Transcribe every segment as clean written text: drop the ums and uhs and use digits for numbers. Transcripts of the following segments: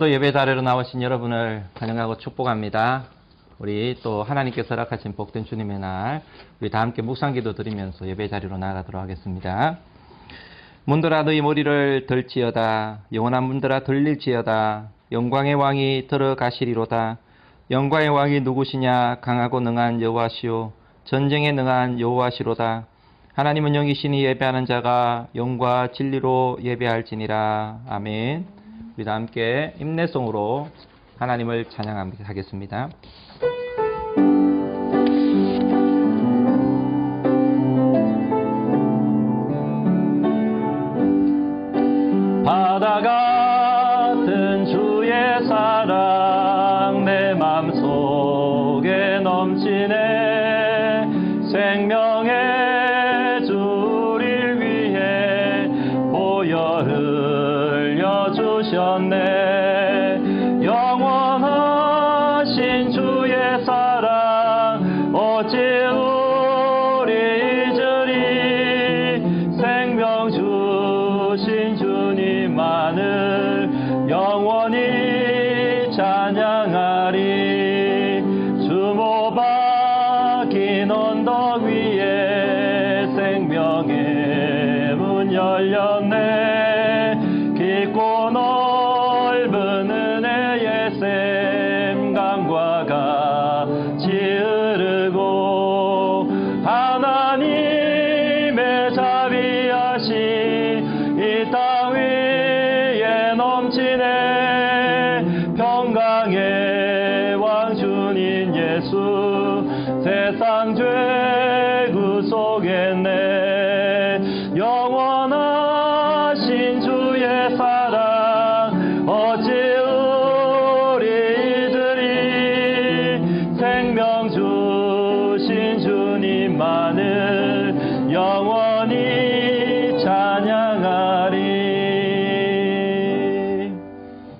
오늘도 예배 자리로 나오신 여러분을 환영하고 축복합니다. 우리 또 하나님께서 허락하신 복된 주님의 날, 우리 다 함께 묵상기도 드리면서 예배 자리로 나가도록 하겠습니다. 문들아 너희 머리를 들지어다. 영원한 문들아 들릴지어다. 영광의 왕이 들어가시리로다. 영광의 왕이 누구시냐? 강하고 능한 여호와시오. 전쟁에 능한 여호와시로다. 하나님은 영이시니 예배하는 자가 영과 진리로 예배할지니라. 아멘. 우리 다 함께 인내송으로 하나님을 찬양하겠습니다. 바다 같은 주의 사랑 내 맘속에 넘치네. 생명의 주를 위해 보여 흘려주셨네. 영원하신 주의 사랑 어찌 우리 잊으리. 생명 주신 주님만을 영원히 찬양하리. 주모 박힌 언덕 위에 생명의 문 열렸네. 깊고 넓은 은혜의 샘 강과 같이 흐르고 하나님의 자비하신 이 땅 위에 넘치네. 평강의 왕 주님 예수 세상 죄 구속했네. 영원하신 주의 사랑 어찌 우리 이들이. 생명 주신 주님만을 영원히 찬양하리.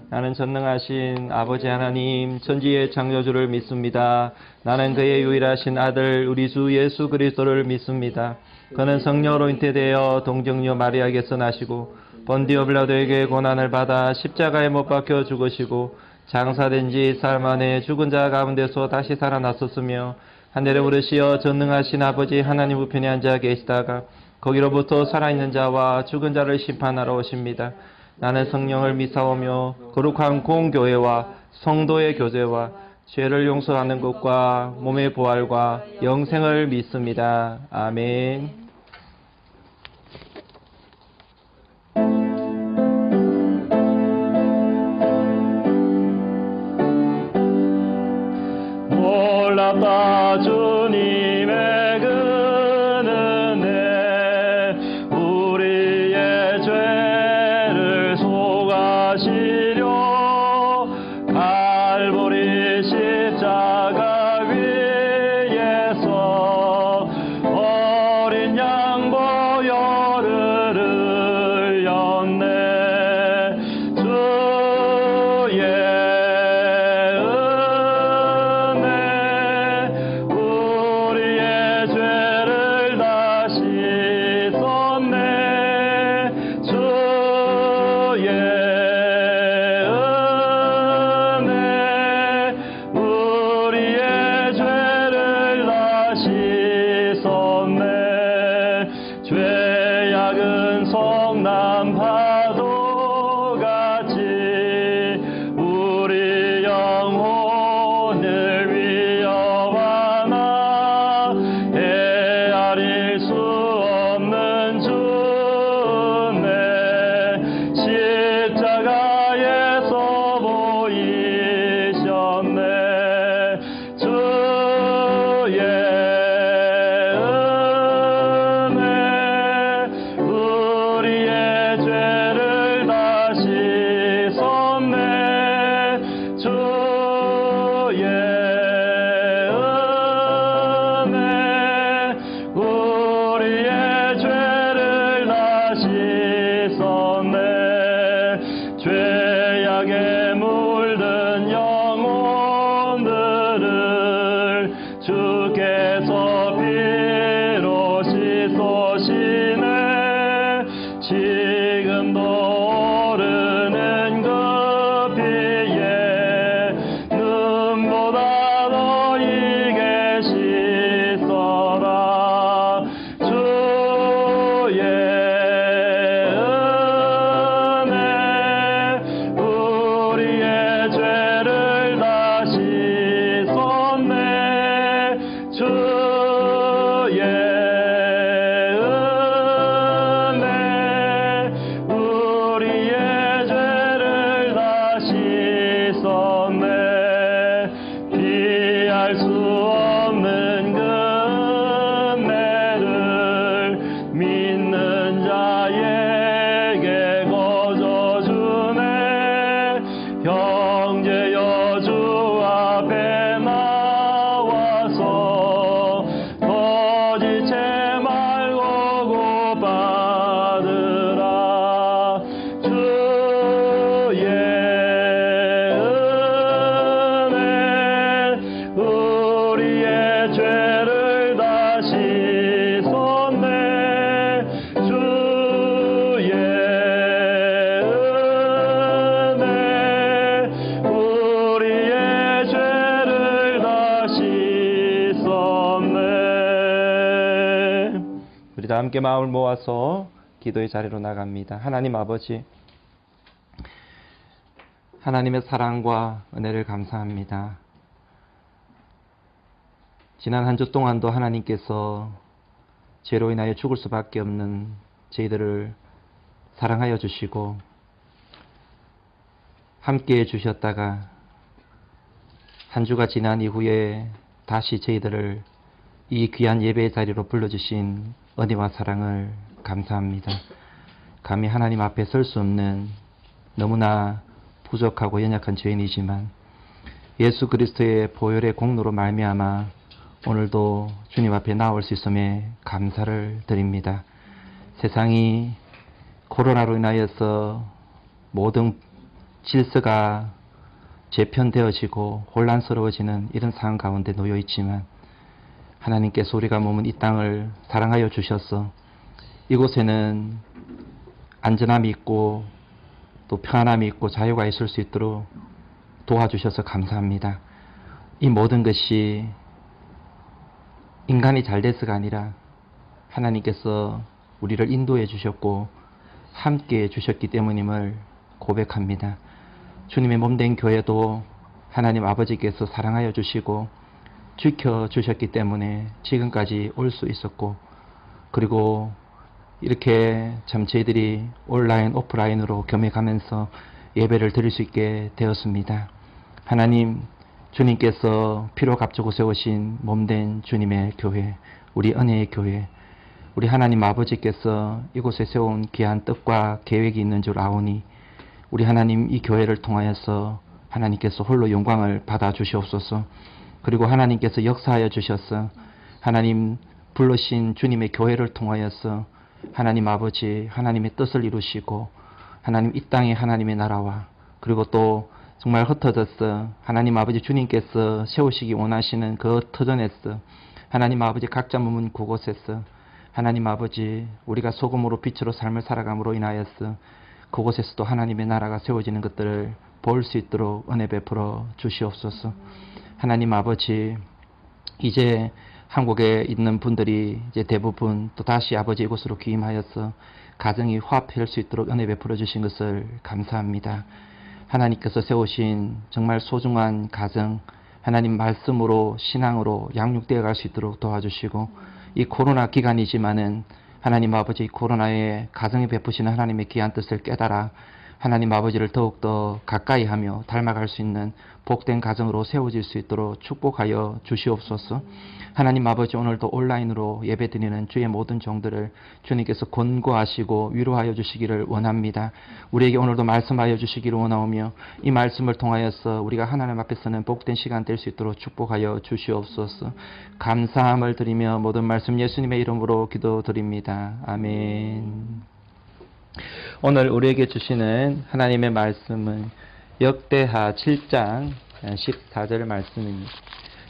나는 전능하신 아버지 하나님 천지의 창조주를 믿습니다. 나는 그의 유일하신 아들 우리 주 예수 그리스도를 믿습니다. 그는 성령으로 잉태되어 동정녀 마리아에게서 나시고 본디오 빌라도에게 고난을 받아 십자가에 못 박혀 죽으시고 장사된 지 사흘 만에 죽은 자 가운데서 다시 살아났었으며 하늘에 오르시어 전능하신 아버지 하나님 우편에 앉아 계시다가 거기로부터 살아있는 자와 죽은 자를 심판하러 오십니다. 나는 성령을 믿사오며 거룩한 공교회와 성도의 교제와 죄를 용서하는 것과 몸의 부활과 영생을 믿습니다. 아멘. 놀랍다 주님의 그 은혜. 우리의 죄를 속하시려 갈보리 십자가 위에서 어린 양 보혈을 흘렸네. 주의 은혜 알 수 없는 금매를 믿는 자에게 거저 주네. 형제 여주 앞에 나와서 거짓 말고 곧 받으라. 주의 은혜 우리의 죄를 다 씻었네. 주의 은혜 우리의 죄를 다 씻었네. 우리 다 함께 마음을 모아서 기도의 자리로 나갑니다. 하나님 아버지, 하나님의 사랑과 은혜를 감사합니다. 지난 한 주 동안도 하나님께서 죄로 인하여 죽을 수밖에 없는 저희들을 사랑하여 주시고 함께해 주셨다가 한 주가 지난 이후에 다시 저희들을 이 귀한 예배의 자리로 불러주신 은혜와 사랑을 감사합니다. 감히 하나님 앞에 설 수 없는 너무나 부족하고 연약한 죄인이지만 예수 그리스도의 보혈의 공로로 말미암아 오늘도 주님 앞에 나올 수 있음에 감사를 드립니다. 세상이 코로나로 인하여서 모든 질서가 재편되어지고 혼란스러워지는 이런 상황 가운데 놓여 있지만 하나님께서 우리가 머문 이 땅을 사랑하여 주셔서 이곳에는 안전함이 있고 또 평안함이 있고 자유가 있을 수 있도록 도와주셔서 감사합니다. 이 모든 것이 인간이 잘 돼서가 아니라 하나님께서 우리를 인도해 주셨고 함께 해 주셨기 때문임을 고백합니다. 주님의 몸된 교회도 하나님 아버지께서 사랑하여 주시고 지켜주셨기 때문에 지금까지 올 수 있었고, 그리고 이렇게 참 저희들이 온라인 오프라인으로 겸해가면서 예배를 드릴 수 있게 되었습니다. 하나님, 주님께서 피로 값주고 세우신 몸된 주님의 교회, 우리 은혜의 교회, 우리 하나님 아버지께서 이곳에 세운 귀한 뜻과 계획이 있는 줄 아오니 우리 하나님 이 교회를 통하여서 하나님께서 홀로 영광을 받아 주시옵소서. 그리고 하나님께서 역사하여 주셔서 하나님 불러신 주님의 교회를 통하여서 하나님 아버지 하나님의 뜻을 이루시고 하나님 이 땅에 하나님의 나라와 그리고 또 정말 흩어져서 하나님 아버지 주님께서 세우시기 원하시는 그 터전에서 하나님 아버지 각자 머문 그곳에서 하나님 아버지 우리가 소금으로 빛으로 삶을 살아감으로 인하여서 그곳에서도 하나님의 나라가 세워지는 것들을 볼 수 있도록 은혜 베풀어 주시옵소서. 하나님 아버지, 이제 한국에 있는 분들이 이제 대부분 또 다시 아버지 이곳으로 귀임하여서 가정이 화합할 수 있도록 은혜 베풀어 주신 것을 감사합니다. 하나님께서 세우신 정말 소중한 가정, 하나님 말씀으로 신앙으로 양육되어 갈 수 있도록 도와주시고, 이 코로나 기간이지만은 하나님 아버지 코로나에 가정에 베푸시는 하나님의 귀한 뜻을 깨달아 하나님 아버지를 더욱더 가까이 하며 닮아갈 수 있는 복된 가정으로 세워질 수 있도록 축복하여 주시옵소서. 하나님 아버지, 오늘도 온라인으로 예배드리는 주의 모든 종들을 주님께서 권고하시고 위로하여 주시기를 원합니다. 우리에게 오늘도 말씀하여 주시기를 원하오며 이 말씀을 통하여서 우리가 하나님 앞에서는 복된 시간 될 수 있도록 축복하여 주시옵소서. 감사함을 드리며 모든 말씀 예수님의 이름으로 기도드립니다. 아멘. 오늘 우리에게 주시는 하나님의 말씀은 역대하 7장 14절 말씀입니다.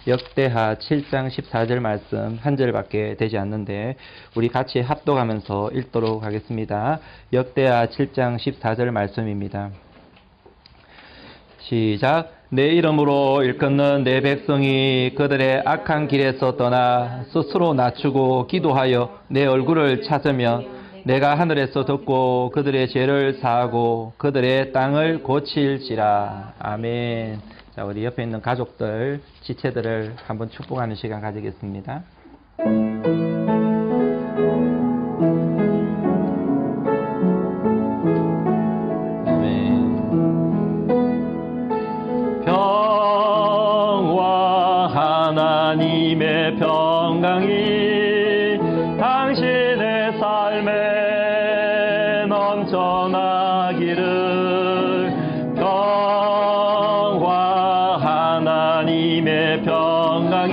역대하 7장 14절 말씀 한 절밖에 되지 않는데 우리 같이 합독하면서 읽도록 하겠습니다. 역대하 7장 14절 말씀입니다. 시작. 내 이름으로 일컫는 내 백성이 그들의 악한 길에서 떠나 스스로 낮추고 기도하여 내 얼굴을 찾으면 내가 하늘에서 듣고 그들의 죄를 사하고 그들의 땅을 고칠지라. 아멘. 자, 우리 옆에 있는 가족들, 지체들을 한번 축복하는 시간 가지겠습니다. 아멘. 평화 하나 하나님의 평강이 당신의 삶에 넘쳐나기를. 평화 하나님의 평강이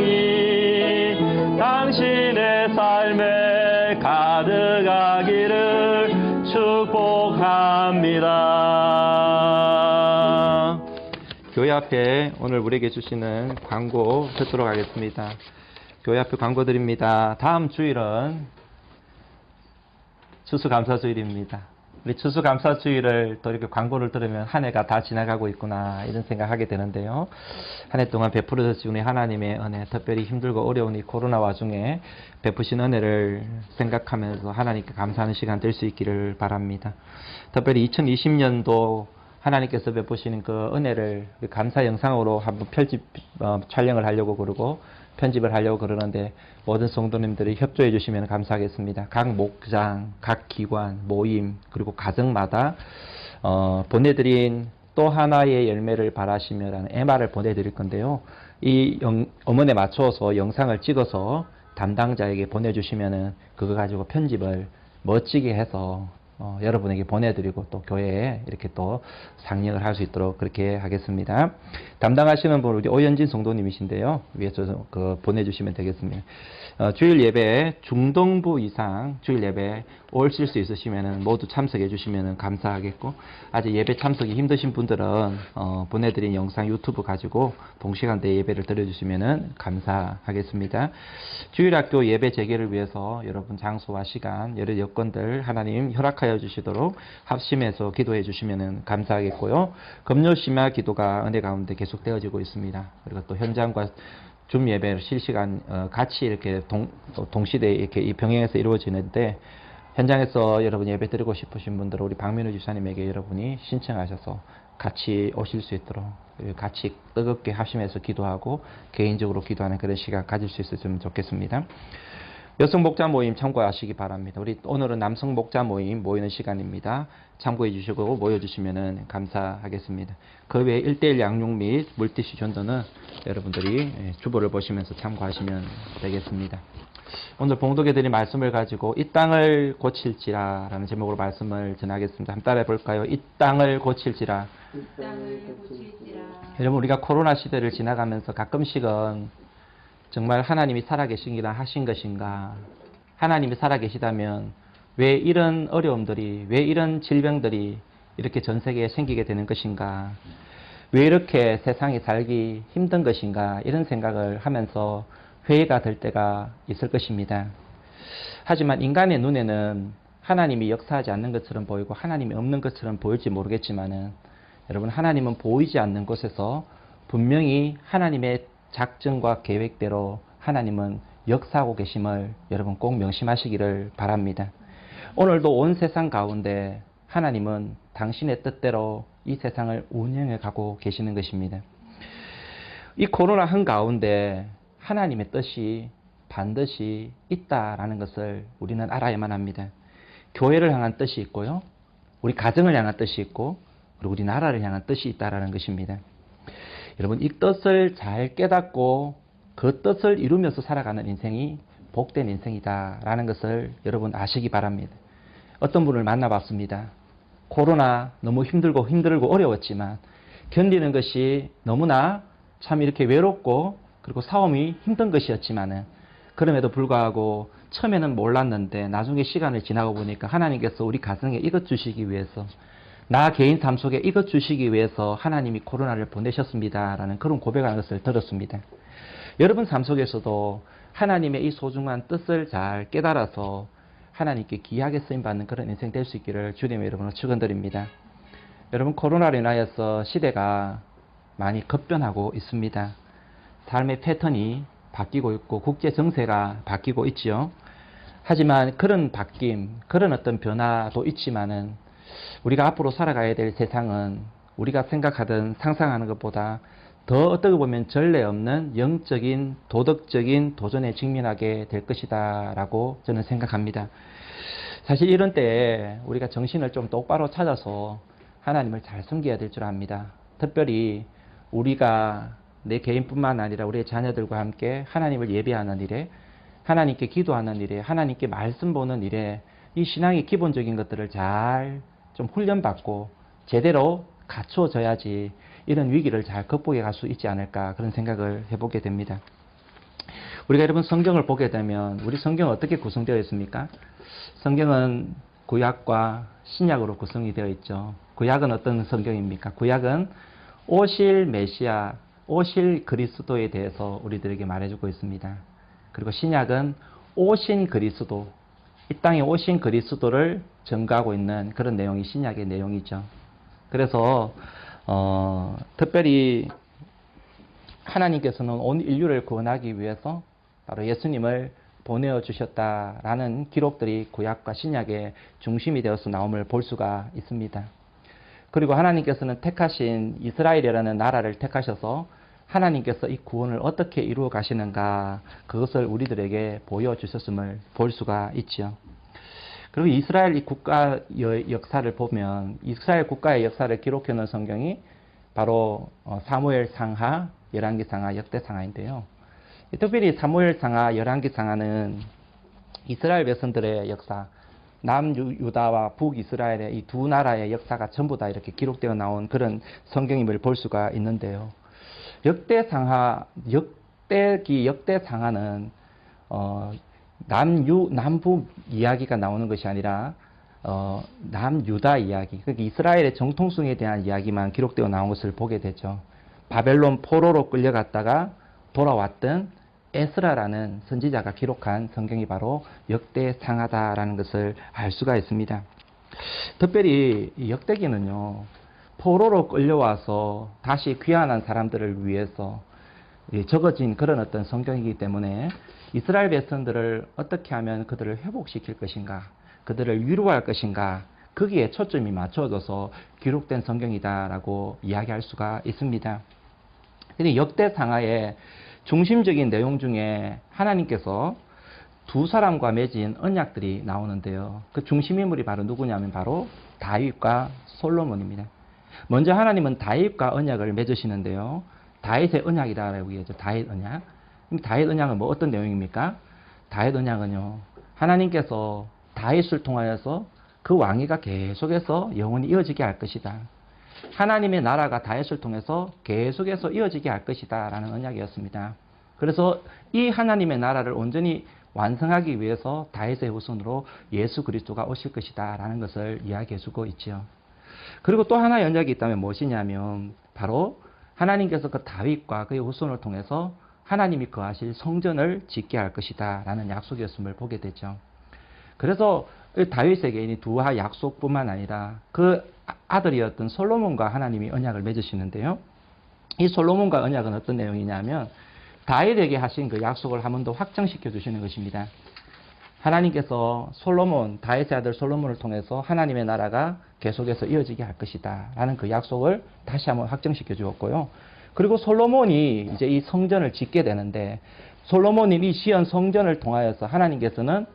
당신의 삶에 가득하기를 축복합니다. 교회 앞에 오늘 우리에게 주시는 광고 듣도록 하겠습니다. 교회 앞에 광고 드립니다. 다음 주일은 추수감사주일입니다. 우리 추수감사주일을 또 이렇게 광고를 들으면 한 해가 다 지나가고 있구나 이런 생각하게 되는데요. 한 해 동안 베풀어 주신 우리 하나님의 은혜, 특별히 힘들고 어려운 이 코로나 와중에 베푸신 은혜를 생각하면서 하나님께 감사하는 시간 될 수 있기를 바랍니다. 특별히 2020년도 하나님께서 베푸시는 그 은혜를 감사 영상으로 한번 촬영을 하려고 그러고 편집을 하려고 그러는데 모든 성도님들이 협조해 주시면 감사하겠습니다. 각 목장, 각 기관, 모임 그리고 가정마다 보내드린 또 하나의 열매를 바라시며라는 MR을 보내드릴 건데요. 이 음원에 맞춰서 영상을 찍어서 담당자에게 보내주시면은 그거 가지고 편집을 멋지게 해서 여러분에게 보내드리고 또 교회에 이렇게 또 상영을 할 수 있도록 그렇게 하겠습니다. 담당하시는 분 우리 오연진 성도님이신데요. 위에서 보내주시면 되겠습니다. 주일 예배 중동부 이상 주일 예배 오실 수 있으시면 모두 참석해 주시면 감사하겠고, 아직 예배 참석이 힘드신 분들은 보내드린 영상 유튜브 가지고 동시간대 예배를 드려주시면 감사하겠습니다. 주일학교 예배 재개를 위해서 여러분 장소와 시간 여러 여건들 하나님 허락하여 주시도록 합심해서 기도해 주시면 감사하겠고요. 금요 심야 기도가 은혜 가운데 계속되어지고 있습니다. 그리고 또 현장과 줌 예배를 실시간 같이 이렇게 동시대에 이렇게 병행해서 이루어지는데, 현장에서 여러분 예배 드리고 싶으신 분들은 우리 박민우 집사님에게 여러분이 신청하셔서 같이 오실 수 있도록 같이 뜨겁게 합심해서 기도하고 개인적으로 기도하는 그런 시간 가질 수 있었으면 좋겠습니다. 여성 목자 모임 참고하시기 바랍니다. 우리 오늘은 남성 목자 모임 모이는 시간입니다. 참고해 주시고 모여주시면 감사하겠습니다. 그 외에 1:1 양육 및 물티슈 전도는 여러분들이 주보를 보시면서 참고하시면 되겠습니다. 오늘 봉독해 드린 말씀을 가지고 이 땅을 고칠지라 라는 제목으로 말씀을 전하겠습니다. 한번 따라해 볼까요? 이 땅을 고칠지라. 여러분, 우리가 코로나 시대를 지나가면서 가끔씩은 정말 하나님이 살아계시기나 하신 것인가, 하나님이 살아계시다면 왜 이런 어려움들이, 왜 이런 질병들이 이렇게 전 세계에 생기게 되는 것인가, 왜 이렇게 세상이 살기 힘든 것인가, 이런 생각을 하면서 회의가 될 때가 있을 것입니다. 하지만 인간의 눈에는 하나님이 역사하지 않는 것처럼 보이고 하나님이 없는 것처럼 보일지 모르겠지만은, 여러분, 하나님은 보이지 않는 곳에서 분명히 하나님의 작정과 계획대로 하나님은 역사하고 계심을 여러분 꼭 명심하시기를 바랍니다. 오늘도 온 세상 가운데 하나님은 당신의 뜻대로 이 세상을 운영해 가고 계시는 것입니다. 이 코로나 한가운데 하나님의 뜻이 반드시 있다라는 것을 우리는 알아야만 합니다. 교회를 향한 뜻이 있고요, 우리 가정을 향한 뜻이 있고, 그리고 우리 나라를 향한 뜻이 있다라는 것입니다. 여러분, 이 뜻을 잘 깨닫고 그 뜻을 이루면서 살아가는 인생이 복된 인생이다라는 것을 여러분 아시기 바랍니다. 어떤 분을 만나봤습니다. 코로나 너무 힘들고 어려웠지만 견디는 것이 너무나 참 이렇게 외롭고 그리고 싸움이 힘든 것이었지만은, 그럼에도 불구하고 처음에는 몰랐는데 나중에 시간을 지나고 보니까 하나님께서 우리 가정에 이것 주시기 위해서, 나 개인 삶 속에 이것 주시기 위해서 하나님이 코로나를 보내셨습니다 라는 그런 고백하는 것을 들었습니다. 여러분 삶 속에서도 하나님의 이 소중한 뜻을 잘 깨달아서 하나님께 귀하게 쓰임받는 그런 인생 될 수 있기를 주님의 이름으로 축원드립니다. 여러분, 코로나로 인하여서 시대가 많이 급변하고 있습니다. 삶의 패턴이 바뀌고 있고 국제 정세가 바뀌고 있지요. 하지만 그런 바뀜, 그런 어떤 변화도 있지만은 우리가 앞으로 살아가야 될 세상은 우리가 생각하던 상상하는 것보다 더 어떻게 보면 전례 없는 영적인 도덕적인 도전에 직면하게 될 것이다 라고 저는 생각합니다. 사실 이런 때에 우리가 정신을 좀 똑바로 찾아서 하나님을 잘 섬겨야 될 줄 압니다. 특별히 우리가 내 개인뿐만 아니라 우리의 자녀들과 함께 하나님을 예배하는 일에, 하나님께 기도하는 일에, 하나님께 말씀 보는 일에 이 신앙의 기본적인 것들을 잘 좀 훈련받고 제대로 갖추어져야지 이런 위기를 잘 극복해 갈 수 있지 않을까, 그런 생각을 해보게 됩니다. 우리가 여러분 성경을 보게 되면 우리 성경은 어떻게 구성되어 있습니까? 성경은 구약과 신약으로 구성이 되어 있죠. 구약은 어떤 성경입니까? 구약은 오실 메시아, 오실 그리스도에 대해서 우리들에게 말해주고 있습니다. 그리고 신약은 오신 그리스도, 이 땅에 오신 그리스도를 증거하고 있는 그런 내용이 신약의 내용이죠. 그래서 특별히 하나님께서는 온 인류를 구원하기 위해서 바로 예수님을 보내주셨다라는 기록들이 구약과 신약의 중심이 되어서 나옴을 볼 수가 있습니다. 그리고 하나님께서는 택하신 이스라엘이라는 나라를 택하셔서 하나님께서 이 구원을 어떻게 이루어 가시는가, 그것을 우리들에게 보여주셨음을 볼 수가 있지요. 그리고 이스라엘 이 국가 역사를 보면 이스라엘 국가의 역사를 기록해 놓은 성경이 바로 사무엘 상하, 열왕기 상하, 역대 상하인데요. 특별히 사무엘 상하, 열왕기 상하는 이스라엘 백성들의 역사, 남유다와 북이스라엘의 이 두 나라의 역사가 전부 다 이렇게 기록되어 나온 그런 성경임을 볼 수가 있는데요. 역대기 역대 상하는 남북 이야기가 나오는 것이 아니라 남유다 이야기, 그러니까 이스라엘의 정통성에 대한 이야기만 기록되어 나온 것을 보게 되죠. 바벨론 포로로 끌려갔다가 돌아왔던 에스라라는 선지자가 기록한 성경이 바로 역대상하다라는 것을 알 수가 있습니다. 특별히 이 역대기는요, 포로로 끌려와서 다시 귀환한 사람들을 위해서 적어진 그런 어떤 성경이기 때문에 이스라엘 백성들을 어떻게 하면 그들을 회복시킬 것인가, 그들을 위로할 것인가, 거기에 초점이 맞춰져서 기록된 성경이다라고 이야기할 수가 있습니다. 근데 역대상하의 중심적인 내용 중에 하나님께서 두 사람과 맺은 언약들이 나오는데요. 그 중심 인물이 바로 누구냐면 바로 다윗과 솔로몬입니다. 먼저 하나님은 다윗과 언약을 맺으시는데요. 다윗의 언약이라고 얘기하죠. 다윗 언약. 다윗 언약은 뭐 어떤 내용입니까? 다윗 언약은요, 하나님께서 다윗을 통하여서 그 왕위가 계속해서 영원히 이어지게 할 것이다. 하나님의 나라가 다윗을 통해서 계속해서 이어지게 할 것이다 라는 언약이었습니다. 그래서 이 하나님의 나라를 온전히 완성하기 위해서 다윗의 후손으로 예수 그리스도가 오실 것이다 라는 것을 이야기해 주고 있죠. 그리고 또 하나의 언약이 있다면 무엇이냐면 바로 하나님께서 그 다윗과 그의 후손을 통해서 하나님이 거하실 성전을 짓게 할 것이다 라는 약속이었음을 보게 되죠. 그래서 다윗에게 이 두 약속뿐만 아니라 그 아들이었던 솔로몬과 하나님이 언약을 맺으시는데요. 이 솔로몬과 언약은 어떤 내용이냐면 다윗에게 하신 그 약속을 한 번 더 확정시켜 주시는 것입니다. 하나님께서 다윗의 아들 솔로몬을 통해서 하나님의 나라가 계속해서 이어지게 할 것이다 라는 그 약속을 다시 한번 확정시켜 주었고요. 그리고 솔로몬이 이제 이 성전을 짓게 되는데, 솔로몬이 이 지은 성전을 통하여서 하나님께서는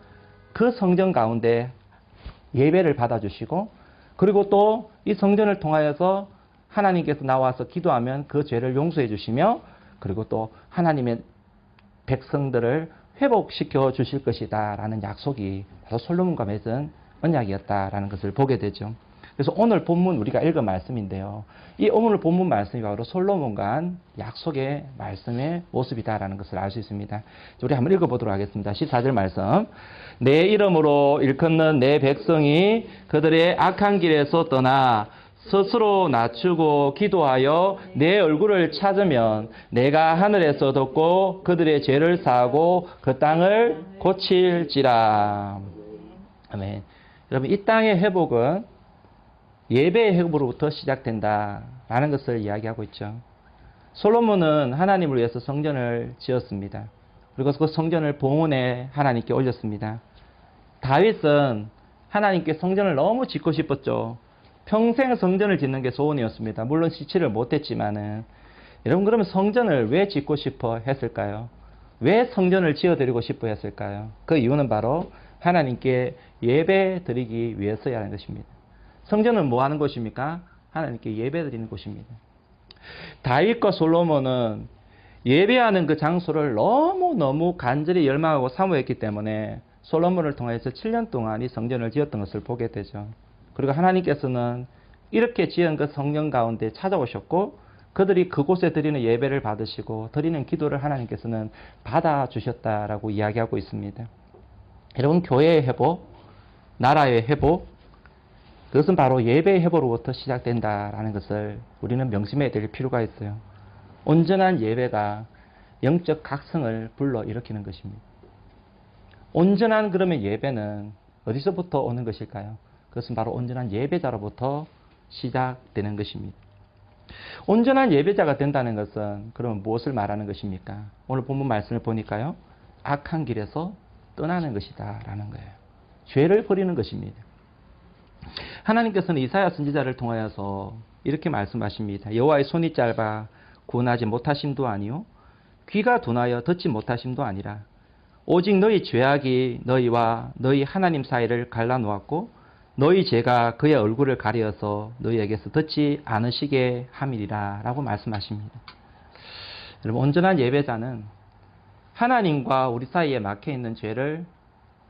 그 성전 가운데 예배를 받아주시고, 그리고 또 이 성전을 통하여서 하나님께서 나와서 기도하면 그 죄를 용서해 주시며, 그리고 또 하나님의 백성들을 회복시켜 주실 것이다 라는 약속이 바로 솔로몬과 맺은 언약이었다라는 것을 보게 되죠. 그래서 오늘 본문 우리가 읽은 말씀인데요, 이 오늘 본문 말씀이 바로 솔로몬과 한 약속의 말씀의 모습이다라는 것을 알 수 있습니다. 우리 한번 읽어보도록 하겠습니다. 14절 말씀. 내 이름으로 일컫는 내 백성이 그들의 악한 길에서 떠나 스스로 낮추고 기도하여 내 얼굴을 찾으면 내가 하늘에서 듣고 그들의 죄를 사하고 그 땅을 고칠지라. 아멘. 여러분, 이 땅의 회복은 예배의 회복으로부터 시작된다라는 것을 이야기하고 있죠. 솔로몬은 하나님을 위해서 성전을 지었습니다. 그리고 그 성전을 봉헌에 하나님께 올렸습니다. 다윗은 하나님께 성전을 너무 짓고 싶었죠. 평생 성전을 짓는 게 소원이었습니다. 물론 지치를 못했지만은. 여러분, 그러면 성전을 왜 짓고 싶어 했을까요? 왜 성전을 지어드리고 싶어 했을까요? 그 이유는 바로 하나님께 예배 드리기 위해서라는 것입니다. 성전은 뭐 하는 곳입니까? 하나님께 예배 드리는 곳입니다. 다윗과 솔로몬은 예배하는 그 장소를 너무너무 간절히 열망하고 사모했기 때문에 솔로몬을 통해서 7년 동안 이 성전을 지었던 것을 보게 되죠. 그리고 하나님께서는 이렇게 지은 그 성전 가운데 찾아오셨고 그들이 그곳에 드리는 예배를 받으시고 드리는 기도를 하나님께서는 받아주셨다라고 이야기하고 있습니다. 여러분, 교회의 회복, 나라의 회복, 그것은 바로 예배의 회복으로부터 시작된다라는 것을 우리는 명심해야 될 필요가 있어요. 온전한 예배가 영적 각성을 불러일으키는 것입니다. 온전한 그러면 예배는 어디서부터 오는 것일까요? 그것은 바로 온전한 예배자로부터 시작되는 것입니다. 온전한 예배자가 된다는 것은 그러면 무엇을 말하는 것입니까? 오늘 본문 말씀을 보니까요. 악한 길에서 떠나는 것이다 라는 거예요. 죄를 버리는 것입니다. 하나님께서는 이사야 선지자를 통하여서 이렇게 말씀하십니다. 여호와의 손이 짧아 구원하지 못하심도 아니요 귀가 둔하여 듣지 못하심도 아니라 오직 너희 죄악이 너희와 너희 하나님 사이를 갈라놓았고 너희 죄가 그의 얼굴을 가려서 너희에게서 듣지 않으시게 함이리라 라고 말씀하십니다. 여러분, 온전한 예배자는 하나님과 우리 사이에 막혀있는 죄를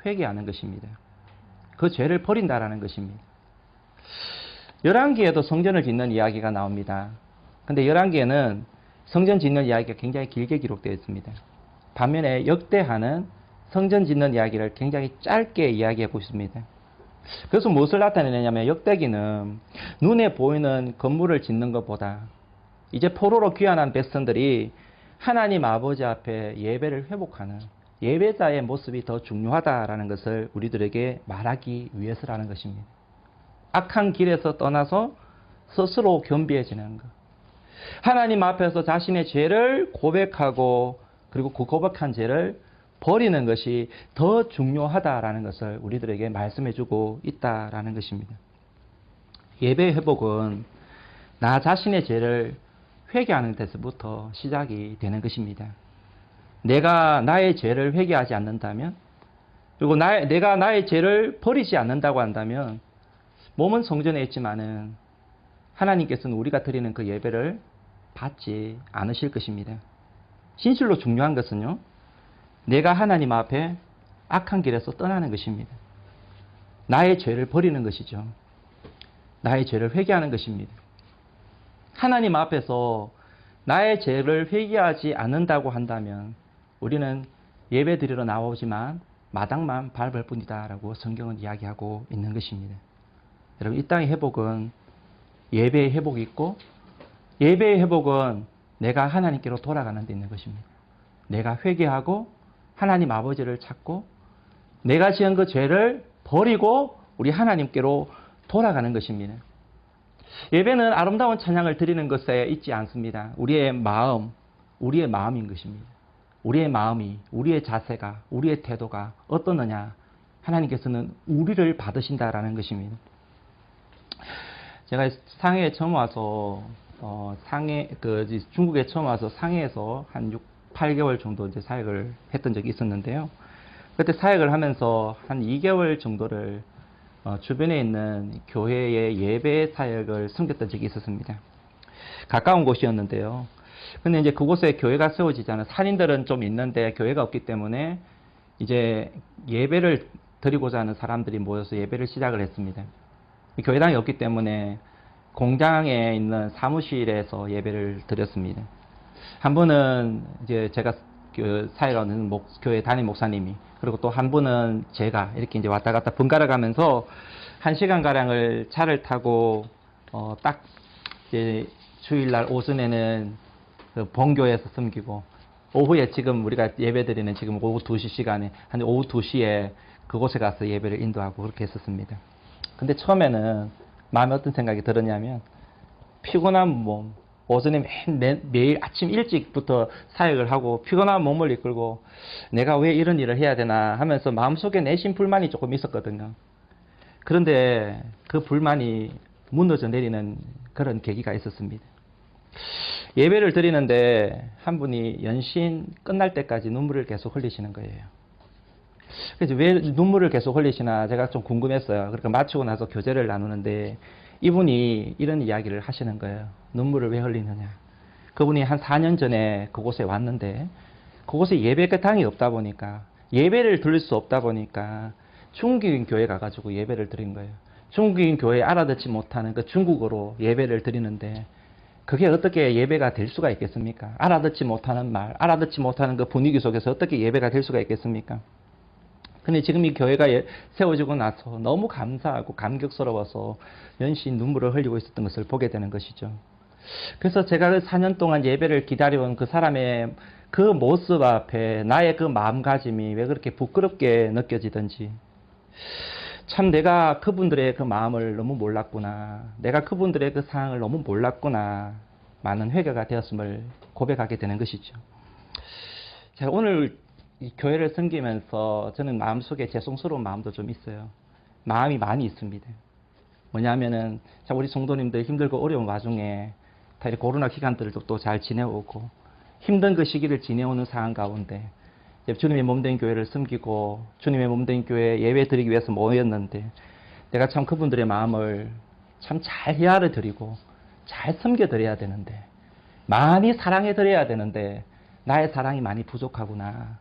회개하는 것입니다. 그 죄를 버린다라는 것입니다. 열왕기에도 성전을 짓는 이야기가 나옵니다. 근데 열왕기에는 성전 짓는 이야기가 굉장히 길게 기록되어 있습니다. 반면에 역대하는 성전 짓는 이야기를 굉장히 짧게 이야기하고 있습니다. 그래서 무엇을 나타내냐면 역대기는 눈에 보이는 건물을 짓는 것보다 이제 포로로 귀환한 백성들이 하나님 아버지 앞에 예배를 회복하는 예배자의 모습이 더 중요하다라는 것을 우리들에게 말하기 위해서라는 것입니다. 악한 길에서 떠나서 스스로 겸비해지는 것. 하나님 앞에서 자신의 죄를 고백하고 그리고 그 고백한 죄를 버리는 것이 더 중요하다라는 것을 우리들에게 말씀해주고 있다라는 것입니다. 예배 회복은 나 자신의 죄를 회개하는 데서부터 시작이 되는 것입니다. 내가 나의 죄를 회개하지 않는다면 그리고 내가 나의 죄를 버리지 않는다고 한다면 몸은 성전에 있지만은 하나님께서는 우리가 드리는 그 예배를 받지 않으실 것입니다. 진실로 중요한 것은요. 내가 하나님 앞에 악한 길에서 떠나는 것입니다. 나의 죄를 버리는 것이죠. 나의 죄를 회개하는 것입니다. 하나님 앞에서 나의 죄를 회개하지 않는다고 한다면 우리는 예배 드리러 나오지만 마당만 밟을 뿐이다 라고 성경은 이야기하고 있는 것입니다. 여러분, 이 땅의 회복은 예배의 회복이 있고 예배의 회복은 내가 하나님께로 돌아가는 데 있는 것입니다. 내가 회개하고 하나님 아버지를 찾고 내가 지은 그 죄를 버리고 우리 하나님께로 돌아가는 것입니다. 예배는 아름다운 찬양을 드리는 것에 있지 않습니다. 우리의 마음인 것입니다. 우리의 마음이, 우리의 자세가, 우리의 태도가 어떠느냐. 하나님께서는 우리를 받으신다라는 것입니다. 제가 상해에 처음 와서 중국에 처음 와서 상해에서 한 8개월 정도 이제 사역을 했던 적이 있었는데요. 그때 사역을 하면서 한 2개월 정도를 주변에 있는 교회의 예배 사역을 섬겼던 적이 있었습니다. 가까운 곳이었는데요. 근데 이제 그곳에 교회가 세워지잖아요. 산인들은 좀 있는데 교회가 없기 때문에 이제 예배를 드리고자 하는 사람들이 모여서 예배를 시작을 했습니다. 교회당이 없기 때문에 공장에 있는 사무실에서 예배를 드렸습니다. 한 분은 이제 제가 사역하는 교회 담임 목사님이, 그리고 또 한 분은 제가 이렇게 이제 왔다 갔다 번갈아 가면서 1시간가량을 차를 타고 딱 이제 주일날 오전에는 그 본교에서 섬기고 오후에 지금 우리가 예배 드리는 지금 오후 2시 시간에 한 오후 2시에 그곳에 가서 예배를 인도하고 그렇게 했었습니다. 근데 처음에는 마음에 어떤 생각이 들었냐면 피곤한 몸, 오전에 매일 아침 일찍부터 사역을 하고 피곤한 몸을 이끌고 내가 왜 이런 일을 해야 되나 하면서 마음속에 내심 불만이 조금 있었거든요. 그런데 그 불만이 무너져 내리는 그런 계기가 있었습니다. 예배를 드리는데 한 분이 연신 끝날 때까지 눈물을 계속 흘리시는 거예요. 그래서 왜 눈물을 계속 흘리시나 제가 좀 궁금했어요. 그러니까 마치고 나서 교제를 나누는데 이분이 이런 이야기를 하시는 거예요. 눈물을 왜 흘리느냐. 그분이 한 4년 전에 그곳에 왔는데 그곳에 예배당이 없다 보니까 예배를 드릴 수 없다 보니까 중국인 교회 가가지고 예배를 드린 거예요. 중국인 교회 알아듣지 못하는 그 중국어로 예배를 드리는데 그게 어떻게 예배가 될 수가 있겠습니까? 알아듣지 못하는 말, 알아듣지 못하는 그 분위기 속에서 어떻게 예배가 될 수가 있겠습니까? 근데 지금 이 교회가 세워지고 나서 너무 감사하고 감격스러워서 연신 눈물을 흘리고 있었던 것을 보게 되는 것이죠. 그래서 제가 그 4년 동안 예배를 기다려온 그 사람의 그 모습 앞에 나의 그 마음가짐이 왜 그렇게 부끄럽게 느껴지던지, 참 내가 그분들의 그 마음을 너무 몰랐구나, 내가 그분들의 그 상황을 너무 몰랐구나, 많은 회개가 되었음을 고백하게 되는 것이죠. 제가 오늘 이 교회를 섬기면서 저는 마음속에 죄송스러운 마음도 좀 있어요. 마음이 많이 있습니다. 뭐냐면은 참 우리 성도님들 힘들고 어려운 와중에 다 이렇게 코로나 기간들도 또 잘 지내오고 힘든 그 시기를 지내오는 상황 가운데 주님의 몸된 교회를 섬기고 주님의 몸된 교회 예배 드리기 위해서 모였는데 내가 참 그분들의 마음을 참 잘 헤아려 드리고 잘 섬겨 드려야 되는데, 많이 사랑해 드려야 되는데 나의 사랑이 많이 부족하구나,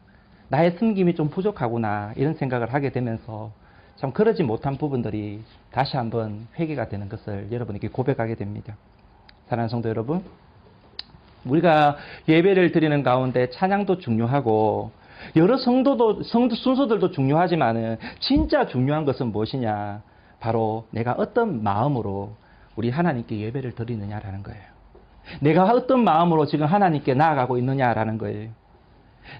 나의 섬김이 좀 부족하구나, 이런 생각을 하게 되면서 참 그러지 못한 부분들이 다시 한번 회개가 되는 것을 여러분에게 고백하게 됩니다. 사랑하는 성도 여러분, 우리가 예배를 드리는 가운데 찬양도 중요하고 여러 순서들도 중요하지만은 진짜 중요한 것은 무엇이냐? 바로 내가 어떤 마음으로 우리 하나님께 예배를 드리느냐라는 거예요. 내가 어떤 마음으로 지금 하나님께 나아가고 있느냐라는 거예요.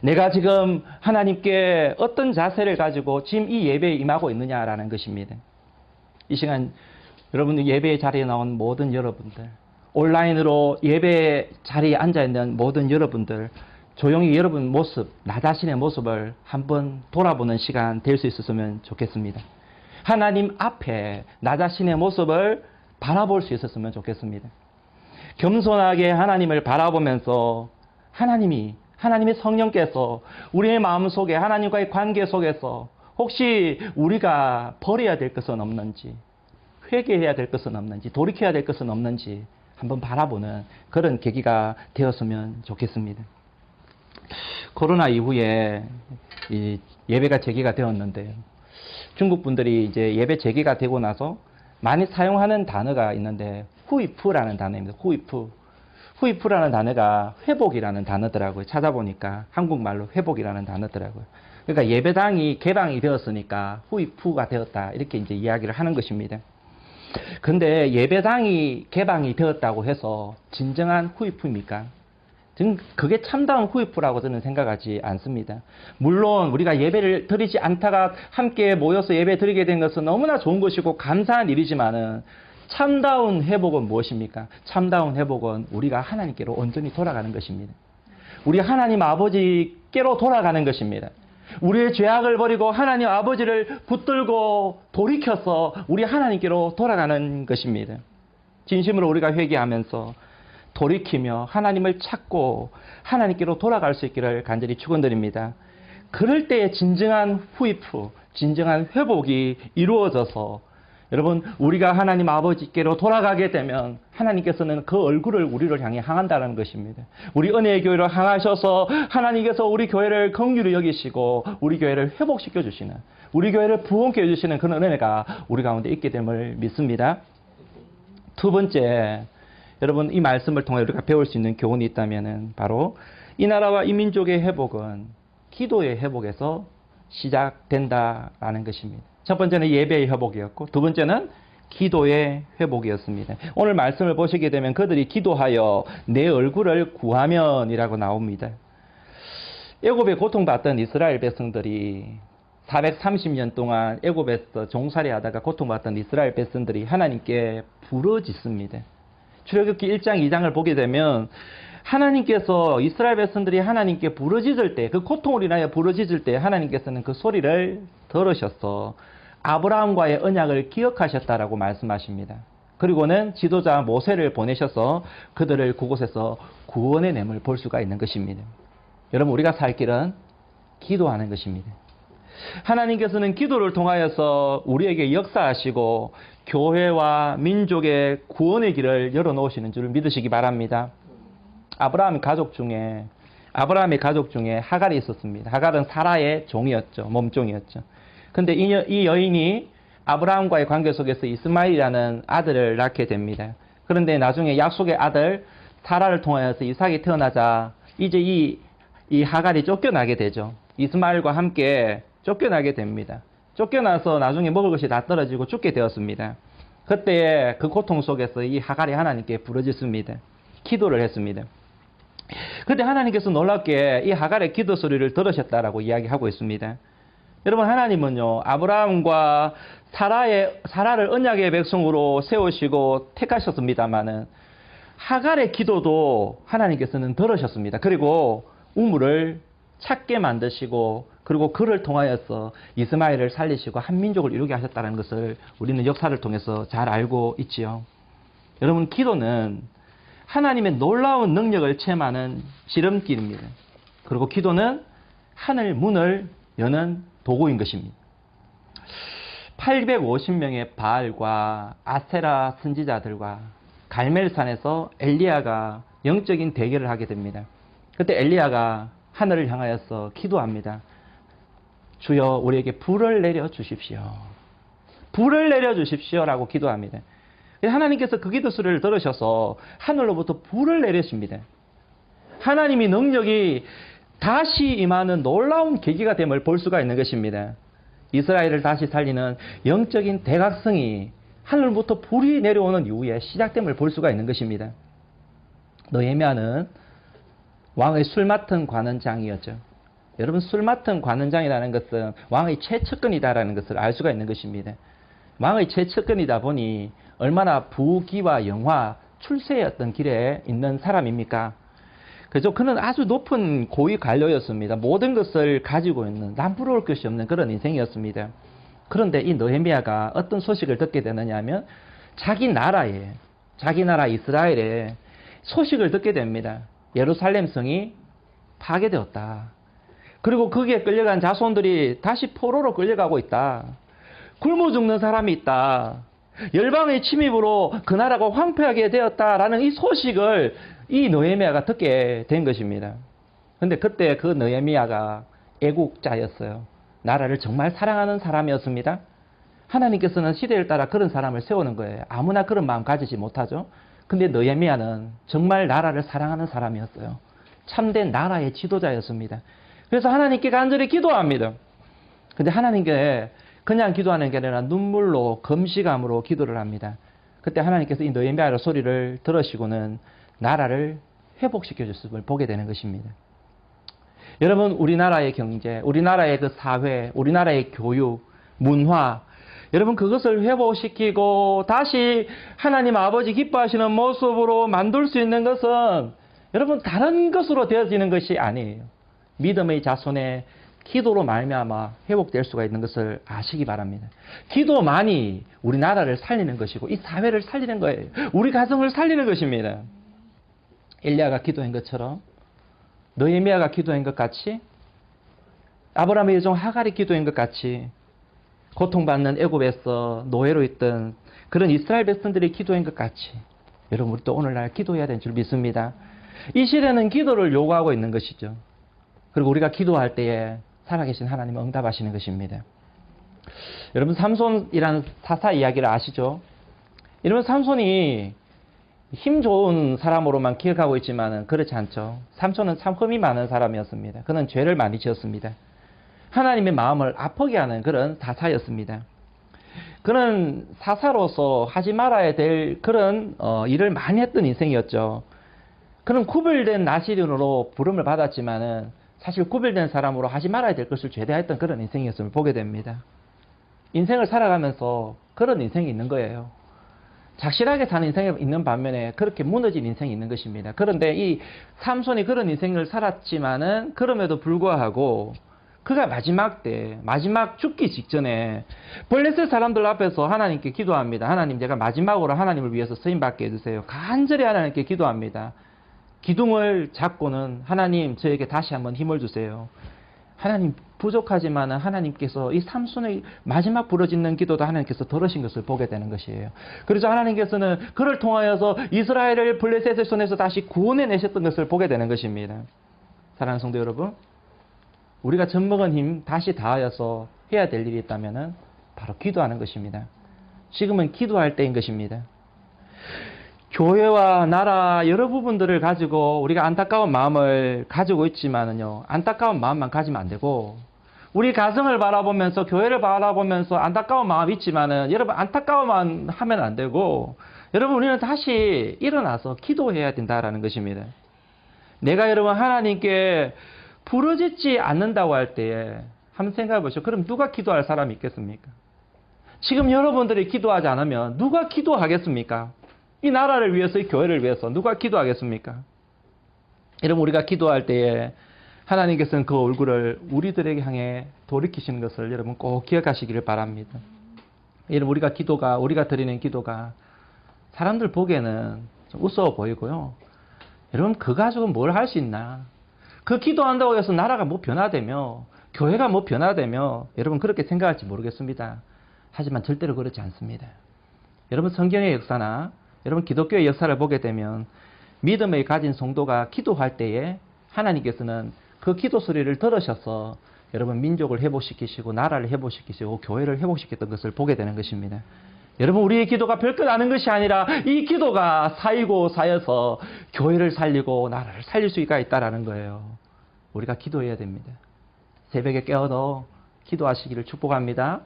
내가 지금 하나님께 어떤 자세를 가지고 지금 이 예배에 임하고 있느냐라는 것입니다. 이 시간 여러분들 예배 자리에 나온 모든 여러분들, 온라인으로 예배 자리에 앉아있는 모든 여러분들, 조용히 여러분 모습, 나 자신의 모습을 한번 돌아보는 시간 될 수 있었으면 좋겠습니다. 하나님 앞에 나 자신의 모습을 바라볼 수 있었으면 좋겠습니다. 겸손하게 하나님을 바라보면서 하나님의 성령께서 우리의 마음속에 하나님과의 관계 속에서 혹시 우리가 버려야 될 것은 없는지, 회개해야 될 것은 없는지, 돌이켜야 될 것은 없는지 한번 바라보는 그런 계기가 되었으면 좋겠습니다. 코로나 이후에 이 예배가 재개가 되었는데 중국 분들이 이제 예배 재개가 되고 나서 많이 사용하는 단어가 있는데 후이푸라는 단어입니다. 후이푸라는 단어가 회복이라는 단어더라고요. 찾아보니까 한국말로 회복이라는 단어더라고요. 그러니까 예배당이 개방이 되었으니까 후이푸가 되었다, 이렇게 이제 이야기를 하는 것입니다. 근데 예배당이 개방이 되었다고 해서 진정한 후이푸입니까? 저는 그게 참다운 후이푸라고 저는 생각하지 않습니다. 물론 우리가 예배를 드리지 않다가 함께 모여서 예배 드리게 된 것은 너무나 좋은 것이고 감사한 일이지만은 참다운 회복은 무엇입니까? 참다운 회복은 우리가 하나님께로 온전히 돌아가는 것입니다. 우리 하나님 아버지께로 돌아가는 것입니다. 우리의 죄악을 버리고 하나님 아버지를 붙들고 돌이켜서 우리 하나님께로 돌아가는 것입니다. 진심으로 우리가 회개하면서 돌이키며 하나님을 찾고 하나님께로 돌아갈 수 있기를 간절히 축원드립니다. 그럴 때에 진정한 후이프, 진정한 회복이 이루어져서 여러분, 우리가 하나님 아버지께로 돌아가게 되면 하나님께서는 그 얼굴을 우리를 향해 향한다는 것입니다. 우리 은혜의 교회로 향하셔서 하나님께서 우리 교회를 긍휼히 여기시고 우리 교회를 회복시켜 주시는, 우리 교회를 부흥케 해주시는 그런 은혜가 우리 가운데 있게 됨을 믿습니다. 두 번째, 여러분 이 말씀을 통해 우리가 배울 수 있는 교훈이 있다면 바로 이 나라와 이 민족의 회복은 기도의 회복에서 시작된다라는 것입니다. 첫 번째는 예배의 회복이었고 두 번째는 기도의 회복이었습니다. 오늘 말씀을 보시게 되면 그들이 기도하여 내 얼굴을 구하면이라고 나옵니다. 애굽에 고통받던 이스라엘 백성들이 430년 동안 애굽에서 종살이하다가 고통받던 이스라엘 백성들이 하나님께 부르짖습니다. 출애굽기 1장 2장을 보게 되면 하나님께서 이스라엘 백성들이 하나님께 부르짖을 때, 그 고통을 인하여 부르짖을 때 하나님께서는 그 소리를 들으셔서 아브라함과의 언약을 기억하셨다라고 말씀하십니다. 그리고는 지도자 모세를 보내셔서 그들을 그곳에서 구원의 냄을 볼 수가 있는 것입니다. 여러분, 우리가 살 길은 기도하는 것입니다. 하나님께서는 기도를 통하여서 우리에게 역사하시고 교회와 민족의 구원의 길을 열어놓으시는 줄 믿으시기 바랍니다. 아브라함의 가족 중에 하갈이 있었습니다. 하갈은 사라의 종이었죠. 몸종이었죠. 근데 이 여인이 아브라함과의 관계 속에서 이스마엘이라는 아들을 낳게 됩니다. 그런데 나중에 약속의 아들 사라를 통하여서 이삭이 태어나자 이제 이 하갈이 쫓겨나게 되죠. 이스마엘과 함께 쫓겨나게 됩니다. 쫓겨나서 나중에 먹을 것이 다 떨어지고 죽게 되었습니다. 그때 그 고통 속에서 이 하갈이 하나님께 부르짖습니다. 기도를 했습니다. 그때 하나님께서 놀랍게 이 하갈의 기도 소리를 들으셨다라고 이야기하고 있습니다. 여러분, 하나님은요, 아브라함과 사라를 언약의 백성으로 세우시고 택하셨습니다마는 하갈의 기도도 하나님께서는 들으셨습니다. 그리고 우물을 찾게 만드시고 그리고 그를 통하여서 이스마엘을 살리시고 한 민족을 이루게 하셨다는 것을 우리는 역사를 통해서 잘 알고 있지요. 여러분, 기도는 하나님의 놀라운 능력을 체험하는 지름길입니다. 그리고 기도는 하늘 문을 여는 도구인 것입니다. 850명의 바알과 아세라 선지자들과 갈멜산에서 엘리야가 영적인 대결을 하게 됩니다. 그때 엘리야가 하늘을 향하여서 기도합니다. 주여, 우리에게 불을 내려 주십시오. 불을 내려 주십시오라고 기도합니다. 하나님께서 그 기도 소리를 들으셔서 하늘로부터 불을 내리십니다. 하나님이 능력이 다시 임하는 놀라운 계기가 됨을 볼 수가 있는 것입니다. 이스라엘을 다시 살리는 영적인 대각성이 하늘부터 불이 내려오는 이후에 시작됨을 볼 수가 있는 것입니다. 느헤미야는 왕의 술 맡은 관원장이었죠. 여러분, 술 맡은 관원장이라는 것은 왕의 최측근이다라는 것을 알 수가 있는 것입니다. 왕의 최측근이다 보니 얼마나 부귀와 영화, 출세의 어떤 길에 있는 사람입니까? 그죠? 그는 아주 높은 고위 관료였습니다. 모든 것을 가지고 있는, 남부러울 것이 없는 그런 인생이었습니다. 그런데 이 느헤미야가 어떤 소식을 듣게 되느냐 하면 자기 나라 이스라엘의 소식을 듣게 됩니다. 예루살렘 성이 파괴되었다. 그리고 거기에 끌려간 자손들이 다시 포로로 끌려가고 있다. 굶어 죽는 사람이 있다. 열방의 침입으로 그 나라가 황폐하게 되었다라는 이 소식을 이 느헤미야가 듣게 된 것입니다. 그런데 그때 그 느헤미야가 애국자였어요. 나라를 정말 사랑하는 사람이었습니다. 하나님께서는 시대를 따라 그런 사람을 세우는 거예요. 아무나 그런 마음 가지지 못하죠. 근데 느헤미야는 정말 나라를 사랑하는 사람이었어요. 참된 나라의 지도자였습니다. 그래서 하나님께 간절히 기도합니다. 근데 하나님께 그냥 기도하는 게 아니라 눈물로 금식함으로 기도를 합니다. 그때 하나님께서 이 느헤미야의 소리를 들으시고는 나라를 회복시켜 줬음을 보게 되는 것입니다. 여러분, 우리나라의 경제, 우리나라의 그 사회, 우리나라의 교육, 문화, 여러분, 그것을 회복시키고 다시 하나님 아버지 기뻐하시는 모습으로 만들 수 있는 것은 여러분, 다른 것으로 되어지는 것이 아니에요. 믿음의 자손의 기도로 말미암아 회복될 수가 있는 것을 아시기 바랍니다. 기도만이 우리나라를 살리는 것이고 이 사회를 살리는 거예요. 우리 가정을 살리는 것입니다. 엘리야가 기도한 것처럼, 느헤미야가 기도한 것 같이, 아브라함의 여종 하갈이 기도한 것 같이, 고통받는 애굽에서 노예로 있던 그런 이스라엘 백성들이 기도한 것 같이 여러분, 우리 또 오늘날 기도해야 되는 줄 믿습니다. 이 시대는 기도를 요구하고 있는 것이죠. 그리고 우리가 기도할 때에 살아계신 하나님은 응답하시는 것입니다. 여러분, 삼손이라는 사사 이야기를 아시죠? 여러분, 삼손이 힘 좋은 사람으로만 기억하고 있지만 그렇지 않죠. 삼손은 참 흠이 많은 사람이었습니다. 그는 죄를 많이 지었습니다. 하나님의 마음을 아프게 하는 그런 사사였습니다. 그는 사사로서 하지 말아야 될 그런 일을 많이 했던 인생이었죠. 그는 구별된 나시린으로 부름을 받았지만은 사실 구별된 사람으로 하지 말아야 될 것을 죄대했던 그런 인생이었음을 보게 됩니다. 인생을 살아가면서 그런 인생이 있는 거예요. 착실하게 사는 인생이 있는 반면에 그렇게 무너진 인생이 있는 것입니다. 그런데 이 삼손이 그런 인생을 살았지만은 그럼에도 불구하고 그가 마지막 죽기 직전에 블레셋 사람들 앞에서 하나님께 기도합니다. 하나님, 제가 마지막으로 하나님을 위해서 쓰임받게 해주세요. 간절히 하나님께 기도합니다. 기둥을 잡고는 하나님, 저에게 다시 한번 힘을 주세요. 하나님 부족하지만 하나님께서 이 삼손의 마지막 부르짖는 기도도 하나님께서 들으신 것을 보게 되는 것이에요. 그래서 하나님께서는 그를 통하여서 이스라엘을 블레셋의 손에서 다시 구원해내셨던 것을 보게 되는 것입니다. 사랑하는 성도 여러분, 우리가 젖먹은 힘 다시 다하여서 해야 될 일이 있다면 바로 기도하는 것입니다. 지금은 기도할 때인 것입니다. 교회와 나라 여러 부분들을 가지고 우리가 안타까운 마음을 가지고 있지만은요, 안타까운 마음만 가지면 안 되고, 우리 가정을 바라보면서 교회를 바라보면서 안타까운 마음이 있지만은 여러분 안타까워만 하면 안 되고, 여러분 우리는 다시 일어나서 기도해야 된다라는 것입니다. 내가 여러분 하나님께 부르짖지 않는다고 할 때에 한번 생각해 보시죠. 그럼 누가 기도할 사람이 있겠습니까? 지금 여러분들이 기도하지 않으면 누가 기도하겠습니까? 이 나라를 위해서, 이 교회를 위해서 누가 기도하겠습니까? 여러분 우리가 기도할 때에 하나님께서는 그 얼굴을 우리들에게 향해 돌이키시는 것을 여러분 꼭 기억하시기를 바랍니다. 여러분 우리가 드리는 기도가 사람들 보기에는 좀 우스워 보이고요. 여러분 그 가지고 뭘 할 수 있나? 그 기도한다고 해서 나라가 뭐 변화되며 교회가 뭐 변화되며 여러분 그렇게 생각할지 모르겠습니다. 하지만 절대로 그렇지 않습니다. 여러분 성경의 역사나 여러분 기독교의 역사를 보게 되면 믿음을 가진 성도가 기도할 때에 하나님께서는 그 기도 소리를 들으셔서 여러분 민족을 회복시키시고 나라를 회복시키시고 교회를 회복시켰던 것을 보게 되는 것입니다. 여러분 우리의 기도가 별것 아는 것이 아니라 이 기도가 쌓이고 쌓여서 교회를 살리고 나라를 살릴 수가 있다는 거예요. 우리가 기도해야 됩니다. 새벽에 깨어서 기도하시기를 축복합니다.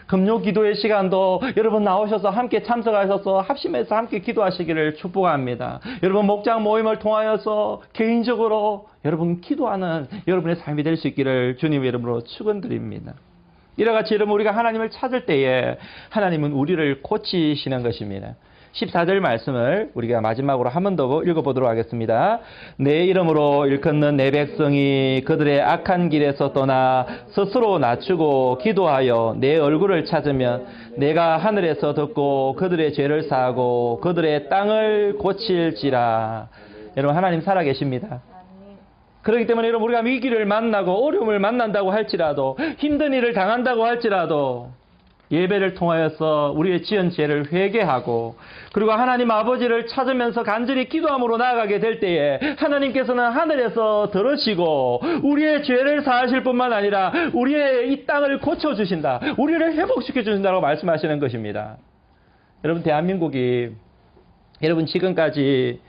금요 기도의 시간도 여러분 나오셔서 함께 참석하셔서 합심해서 함께 기도하시기를 축복합니다. 여러분 목장 모임을 통하여서 개인적으로 여러분 기도하는 여러분의 삶이 될 수 있기를 주님의 이름으로 축원드립니다. 이와 같이 여러분 우리가 하나님을 찾을 때에 하나님은 우리를 고치시는 것입니다. 14절 말씀을 우리가 마지막으로 한 번 더 읽어보도록 하겠습니다. 내 이름으로 일컫는 내 백성이 그들의 악한 길에서 떠나 스스로 낮추고 기도하여 내 얼굴을 찾으면 내가 하늘에서 듣고 그들의 죄를 사하고 그들의 땅을 고칠지라. 여러분 하나님 살아계십니다. 그렇기 때문에 여러분 우리가 위기를 만나고 어려움을 만난다고 할지라도 힘든 일을 당한다고 할지라도 예배를 통하여서 우리의 지은 죄를 회개하고 그리고 하나님 아버지를 찾으면서 간절히 기도함으로 나아가게 될 때에 하나님께서는 하늘에서 들으시고 우리의 죄를 사하실 뿐만 아니라 우리의 이 땅을 고쳐주신다. 우리를 회복시켜 주신다고 말씀하시는 것입니다. 여러분 대한민국이 여러분 지금까지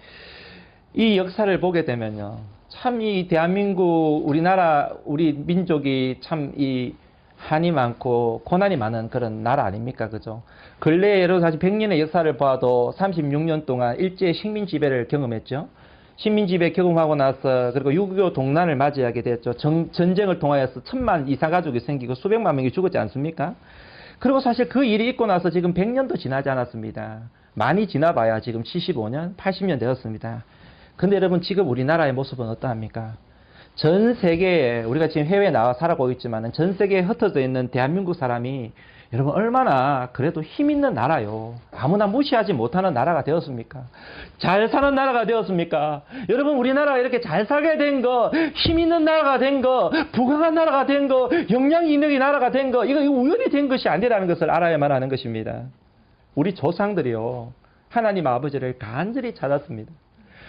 이 역사를 보게 되면요. 참 이 대한민국 우리나라 우리 민족이 참 이 한이 많고 고난이 많은 그런 나라 아닙니까? 그죠? 근래에 여러분 사실 100년의 역사를 봐도 36년 동안 일제 식민 지배를 경험했죠. 식민 지배 경험하고 나서 그리고 6.25 동란을 맞이하게 됐죠. 전쟁을 통하여서 1000만 이상 가족이 생기고 수백만 명이 죽었지 않습니까? 그리고 사실 그 일이 있고 나서 지금 100년도 지나지 않았습니다. 많이 지나봐야 지금 75년, 80년 되었습니다. 근데 여러분 지금 우리나라의 모습은 어떠합니까? 전 세계에 우리가 지금 해외에 나와 살아가고 있지만 전 세계에 흩어져 있는 대한민국 사람이 여러분 얼마나 그래도 힘 있는 나라요. 아무나 무시하지 못하는 나라가 되었습니까? 잘 사는 나라가 되었습니까? 여러분 우리나라가 이렇게 잘 살게 된 거, 힘 있는 나라가 된 거, 부강한 나라가 된 거, 역량이 있는 나라가 된 거, 이거 우연히 된 것이 아니라는 것을 알아야만 하는 것입니다. 우리 조상들이요. 하나님 아버지를 간절히 찾았습니다.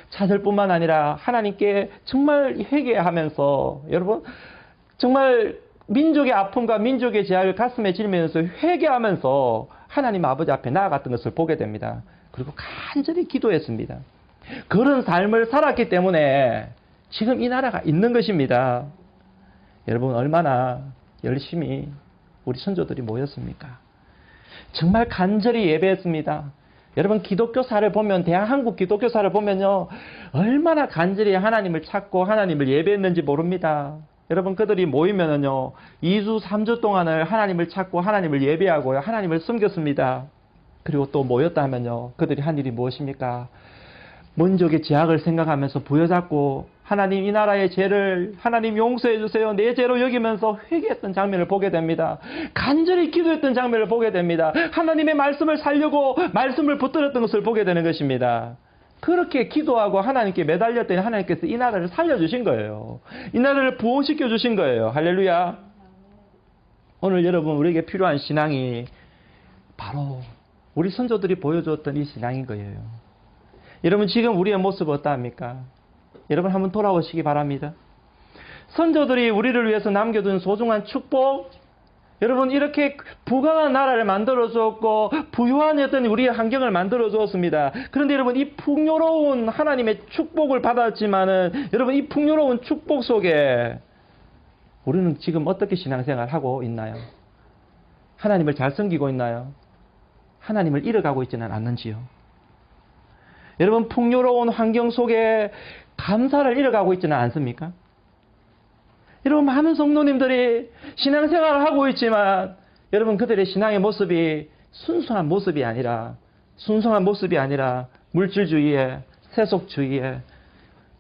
찾을 뿐만 아니라 하나님께 정말 회개하면서 여러분 정말 민족의 아픔과 민족의 제약을 가슴에 짊으면서 회개하면서 하나님 아버지 앞에 나아갔던 것을 보게 됩니다. 그리고 간절히 기도했습니다. 그런 삶을 살았기 때문에 지금 이 나라가 있는 것입니다. 여러분 얼마나 열심히 우리 선조들이 모였습니까? 정말 간절히 예배했습니다. 여러분 기독교사를 보면 대한민국 기독교사를 보면요 얼마나 간절히 하나님을 찾고 하나님을 예배했는지 모릅니다. 여러분 그들이 모이면은요 2주 3주 동안을 하나님을 찾고 하나님을 예배하고요 하나님을 섬겼습니다. 그리고 또 모였다 하면요 그들이 한 일이 무엇입니까? 민족의 죄악을 생각하면서 부여잡고 하나님 이 나라의 죄를 하나님 용서해 주세요. 내 죄로 여기면서 회개했던 장면을 보게 됩니다. 간절히 기도했던 장면을 보게 됩니다. 하나님의 말씀을 살려고 말씀을 붙들었던 것을 보게 되는 것입니다. 그렇게 기도하고 하나님께 매달렸더니 하나님께서 이 나라를 살려주신 거예요. 이 나라를 부흥시켜 주신 거예요. 할렐루야. 오늘 여러분 우리에게 필요한 신앙이 바로 우리 선조들이 보여주었던 이 신앙인 거예요. 여러분 지금 우리의 모습 어떠합니까? 여러분 한번 돌아오시기 바랍니다. 선조들이 우리를 위해서 남겨둔 소중한 축복, 여러분 이렇게 부강한 나라를 만들어 주었고 부유한 어떤 우리의 환경을 만들어 주었습니다. 그런데 여러분 이 풍요로운 하나님의 축복을 받았지만은 여러분 이 풍요로운 축복 속에 우리는 지금 어떻게 신앙생활 하고 있나요? 하나님을 잘 섬기고 있나요? 하나님을 잃어가고 있지는 않는지요? 여러분 풍요로운 환경 속에 감사를 잃어가고 있지는 않습니까? 여러분 많은 성도님들이 신앙생활을 하고 있지만 여러분 그들의 신앙의 모습이 순수한 모습이 아니라 물질주의에 세속주의에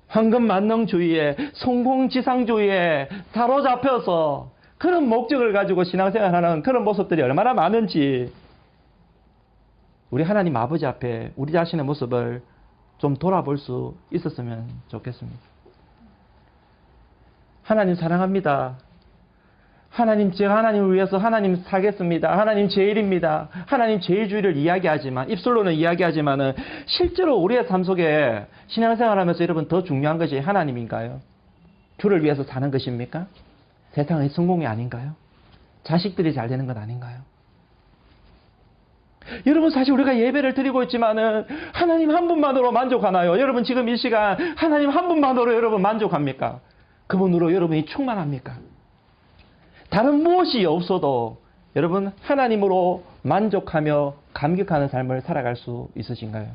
황금만능주의에 성공지상주의에 사로잡혀서 그런 목적을 가지고 신앙생활하는 그런 모습들이 얼마나 많은지 우리 하나님 아버지 앞에 우리 자신의 모습을 좀 돌아볼 수 있었으면 좋겠습니다. 하나님 사랑합니다. 하나님 제가 하나님을 위해서 하나님 살겠습니다. 하나님 제일입니다. 하나님 제일주의를 이야기하지만 입술로는 이야기하지만은 실제로 우리의 삶 속에 신앙생활하면서 여러분 더 중요한 것이 하나님인가요? 주를 위해서 사는 것입니까? 세상의 성공이 아닌가요? 자식들이 잘 되는 것 아닌가요? 여러분 사실 우리가 예배를 드리고 있지만은 하나님 한 분만으로 만족하나요? 여러분 지금 이 시간 하나님 한 분만으로 여러분 만족합니까? 그분으로 여러분이 충만합니까? 다른 무엇이 없어도 여러분 하나님으로 만족하며 감격하는 삶을 살아갈 수 있으신가요?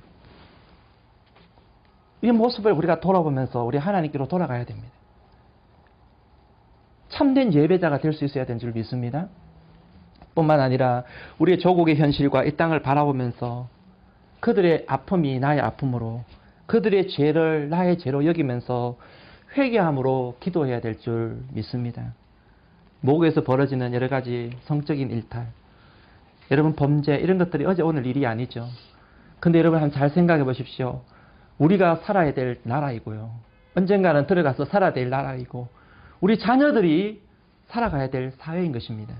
이 모습을 우리가 돌아보면서 우리 하나님께로 돌아가야 됩니다. 참된 예배자가 될 수 있어야 되는 줄 믿습니다. 뿐만 아니라 우리의 조국의 현실과 이 땅을 바라보면서 그들의 아픔이 나의 아픔으로 그들의 죄를 나의 죄로 여기면서 회개함으로 기도해야 될 줄 믿습니다. 모국에서 벌어지는 여러 가지 성적인 일탈, 여러분 범죄 이런 것들이 어제 오늘 일이 아니죠. 근데 여러분 한번 잘 생각해 보십시오. 우리가 살아야 될 나라이고요. 언젠가는 들어가서 살아야 될 나라이고 우리 자녀들이 살아가야 될 사회인 것입니다.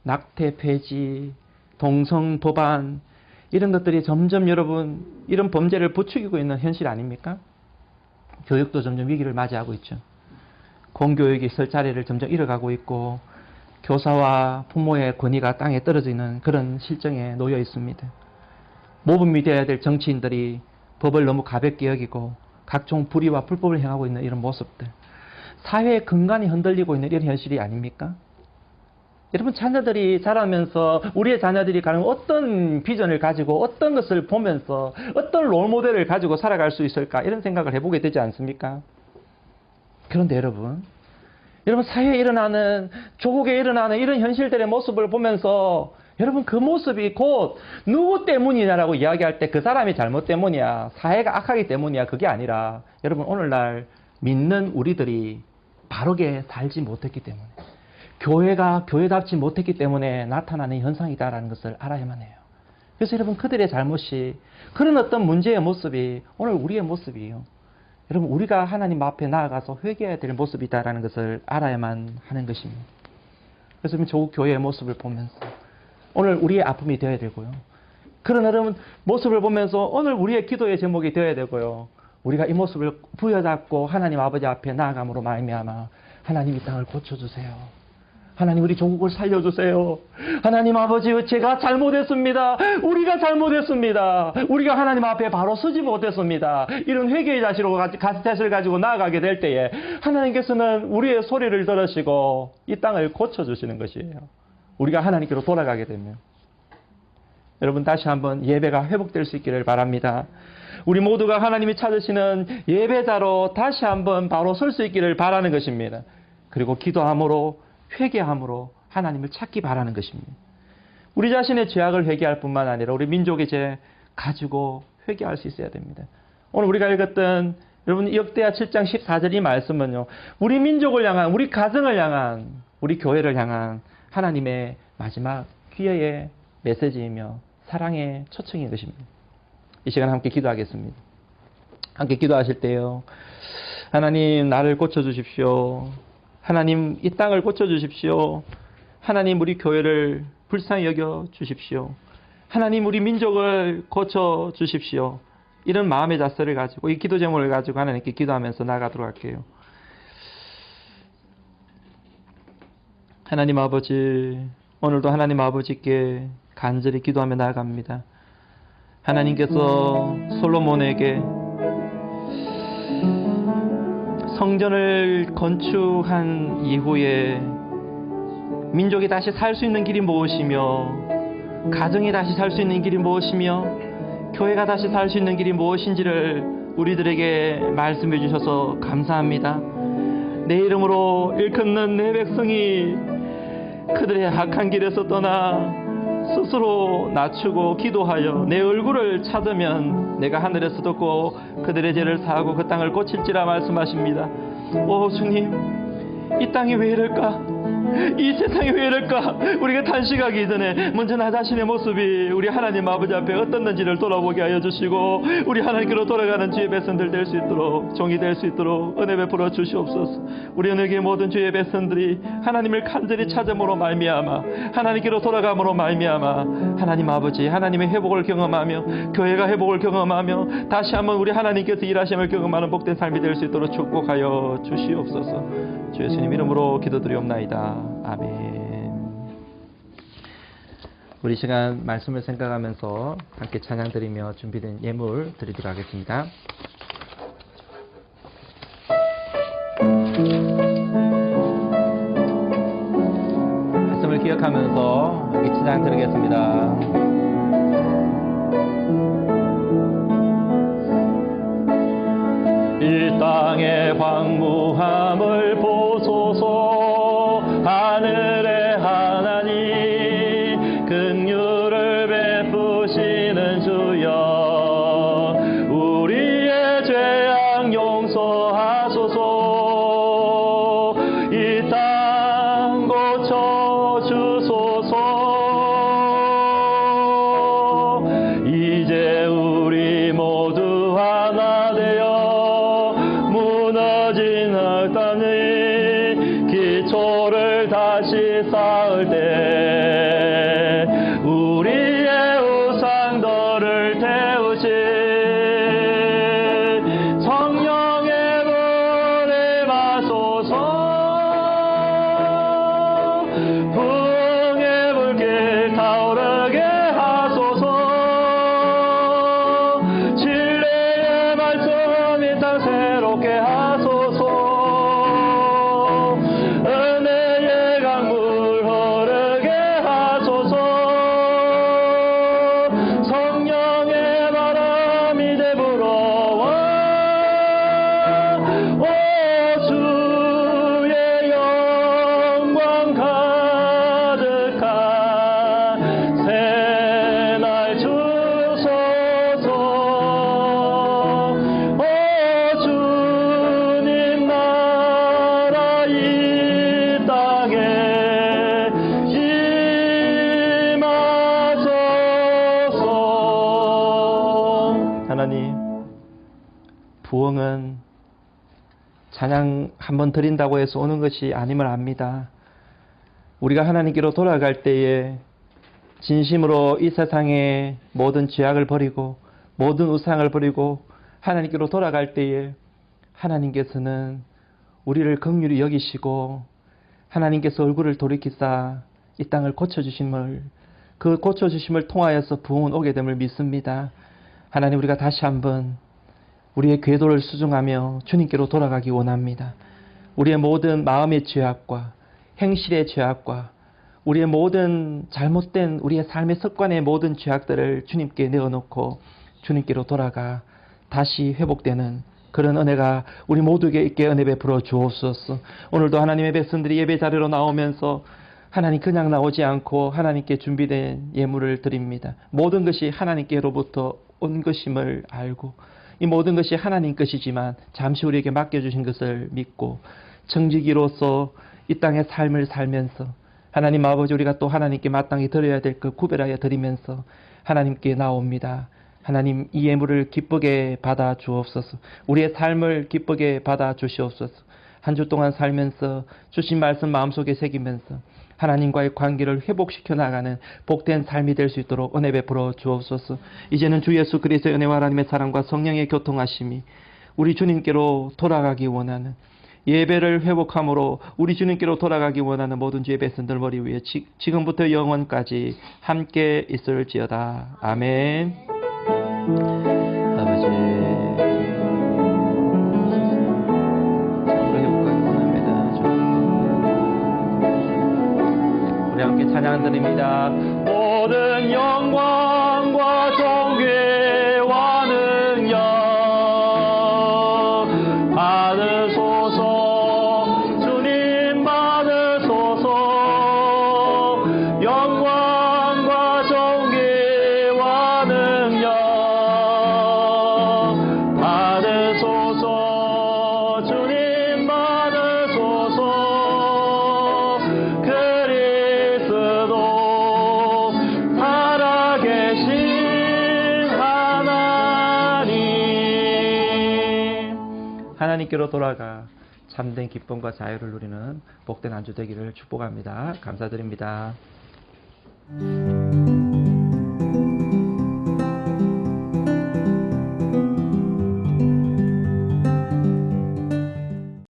낙태, 폐지, 동성, 도반 이런 것들이 점점 여러분 이런 범죄를 부추기고 있는 현실 아닙니까? 교육도 점점 위기를 맞이하고 있죠. 공교육이 설 자리를 점점 잃어가고 있고 교사와 부모의 권위가 땅에 떨어지는 그런 실정에 놓여 있습니다. 모범이 되어야 될 정치인들이 법을 너무 가볍게 여기고 각종 불의와 불법을 행하고 있는 이런 모습들, 사회의 근간이 흔들리고 있는 이런 현실이 아닙니까? 여러분 자녀들이 자라면서 우리의 자녀들이 가는 어떤 비전을 가지고 어떤 것을 보면서 어떤 롤모델을 가지고 살아갈 수 있을까 이런 생각을 해보게 되지 않습니까? 그런데 여러분 사회에 일어나는 조국에 일어나는 이런 현실들의 모습을 보면서 여러분 그 모습이 곧 누구 때문이냐라고 이야기할 때 그 사람이 잘못 때문이야, 사회가 악하기 때문이야, 그게 아니라 여러분 오늘날 믿는 우리들이 바르게 살지 못했기 때문에 교회가 교회답지 못했기 때문에 나타나는 현상이다라는 것을 알아야만 해요. 그래서 여러분 그들의 잘못이 그런 어떤 문제의 모습이 오늘 우리의 모습이에요. 여러분 우리가 하나님 앞에 나아가서 회개해야 될 모습이다라는 것을 알아야만 하는 것입니다. 그래서 조국 교회의 모습을 보면서 오늘 우리의 아픔이 되어야 되고요. 그런 여러분 모습을 보면서 오늘 우리의 기도의 제목이 되어야 되고요. 우리가 이 모습을 부여잡고 하나님 아버지 앞에 나아감으로 말미암아 하나님 이 땅을 고쳐주세요. 하나님 우리 조국을 살려주세요. 하나님 아버지 제가 잘못했습니다. 우리가 잘못했습니다. 우리가 하나님 앞에 바로 서지 못했습니다. 이런 회개의 자세를 가지고 나아가게 될 때에 하나님께서는 우리의 소리를 들으시고 이 땅을 고쳐주시는 것이에요. 우리가 하나님께로 돌아가게 되면. 여러분 다시 한번 예배가 회복될 수 있기를 바랍니다. 우리 모두가 하나님이 찾으시는 예배자로 다시 한번 바로 설 수 있기를 바라는 것입니다. 그리고 기도함으로 회개함으로 하나님을 찾기 바라는 것입니다. 우리 자신의 죄악을 회개할 뿐만 아니라 우리 민족의 죄 가지고 회개할 수 있어야 됩니다. 오늘 우리가 읽었던 여러분 역대하 7장 14절 이 말씀은요. 우리 민족을 향한, 우리 가정을 향한, 우리 교회를 향한 하나님의 마지막 기회의 메시지이며 사랑의 초청인 것입니다. 이 시간 함께 기도하겠습니다. 함께 기도하실 때요, 하나님 나를 고쳐주십시오. 하나님 이 땅을 고쳐주십시오. 하나님 우리 교회를 불쌍히 여겨 주십시오. 하나님 우리 민족을 고쳐주십시오. 이런 마음의 자세를 가지고 이 기도 제목을 가지고 하나님께 기도하면서 나아가도록 할게요. 하나님 아버지, 오늘도 하나님 아버지께 간절히 기도하며 나아갑니다. 하나님께서 솔로몬에게 성전을 건축한 이후에 민족이 다시 살 수 있는 길이 무엇이며, 가정이 다시 살 수 있는 길이 무엇이며, 교회가 다시 살 수 있는 길이 무엇인지를 우리들에게 말씀해 주셔서 감사합니다. 내 이름으로 일컫는 내 백성이 그들의 악한 길에서 떠나 스스로 낮추고 기도하여 내 얼굴을 찾으면 내가 하늘에서 듣고 그들의 죄를 사하고 그 땅을 고칠지라 말씀하십니다. 오 주님, 이 땅이 왜 이럴까? 이 세상이 왜 이럴까? 우리가 탄식하기 전에 먼저 나 자신의 모습이 우리 하나님 아버지 앞에 어떻는지를 돌아보게 하여 주시고, 우리 하나님께로 돌아가는 주의 백성들 될 수 있도록, 종이 될 수 있도록 은혜 베풀어 주시옵소서. 우리 은혜의 모든 주의 백성들이 하나님을 간절히 찾음으로 말미암아, 하나님께로 돌아감으로 말미암아 하나님 아버지 하나님의 회복을 경험하며, 교회가 회복을 경험하며 다시 한번 우리 하나님께서 일하심을 경험하는 복된 삶이 될 수 있도록 축복하여 주시옵소서. 주 예수님 이름으로 기도드리옵나이다. 아멘. 우리 시간 말씀을 생각하면서 함께 찬양 드리며 준비된 예물 드리도록 하겠습니다. 말씀을 기억하면서 함께 찬양 드리겠습니다. 이 땅의 황무함을 보소서. 하늘의 하나님 긍휼을 베푸시는 주여, 우리의 죄악 용서하소서. 이 땅 고쳐 주소서. 이제 우리 모두 하나 되어 무너진 땅의 기초를 다시 쌓을 때 우리의 우상들을 태우신 성령의 불에 마소서. 풍의 불길 타오르게 하소서. 진리의 말씀 이 땅 새롭게 하소서. 은혜의 강물 흐르게 하소서. 성령의 바람 이제 불어와. 오 주의 영광 가득한 새날 주소서. 오 주님 나라 이 땅에 임하소서. 하나님, 부흥은 찬양 한번 드린다고 해서 오는 것이 아님을 압니다. 우리가 하나님께로 돌아갈 때에 진심으로 이 세상의 모든 죄악을 버리고 모든 우상을 버리고 하나님께로 돌아갈 때에 하나님께서는 우리를 긍휼히 여기시고 하나님께서 얼굴을 돌이키사 이 땅을 고쳐주심을, 그 고쳐주심을 통하여서 부흥은 오게 됨을 믿습니다. 하나님, 우리가 다시 한번 우리의 궤도를 수중하며 주님께로 돌아가기 원합니다. 우리의 모든 마음의 죄악과 행실의 죄악과 우리의 모든 잘못된 우리의 삶의 습관의 모든 죄악들을 주님께 내어놓고 주님께로 돌아가 다시 회복되는 그런 은혜가 우리 모두에게 있게 은혜 베풀어 주옵소서. 오늘도 하나님의 백성들이 예배 자리로 나오면서 하나님 그냥 나오지 않고 하나님께 준비된 예물을 드립니다. 모든 것이 하나님께로부터 온 것임을 알고 이 모든 것이 하나님 것이지만 잠시 우리에게 맡겨주신 것을 믿고 청지기로서 이 땅의 삶을 살면서 하나님 아버지, 우리가 또 하나님께 마땅히 드려야 될 것 구별하여 드리면서 하나님께 나옵니다. 하나님, 이 예물을 기쁘게 받아 주옵소서. 우리의 삶을 기쁘게 받아 주시옵소서. 한 주 동안 살면서 주신 말씀 마음속에 새기면서 하나님과의 관계를 회복시켜 나가는 복된 삶이 될 수 있도록 은혜 베풀어 주옵소서. 이제는 주 예수 그리스도의 은혜와 하나님의 사랑과 성령의 교통하심이 우리 주님께로 돌아가기 원하는, 예배를 회복함으로 우리 주님께로 돌아가기 원하는 모든 주의 백성들 머리 위에 지금부터 영원까지 함께 있을지어다. 아멘. 아버지, 우리 함께 찬양 드립니다. 모든 영광과 존귀와 능력 받으소서. 주님 받으소서. 영광과 존귀와 능력 받으소서. 주님 받으소서. 그리스도 살아계신 하나님께로 돌아가 참된 기쁨과 자유를 누리는 복된 한 주 되기를 축복합니다. 감사드립니다.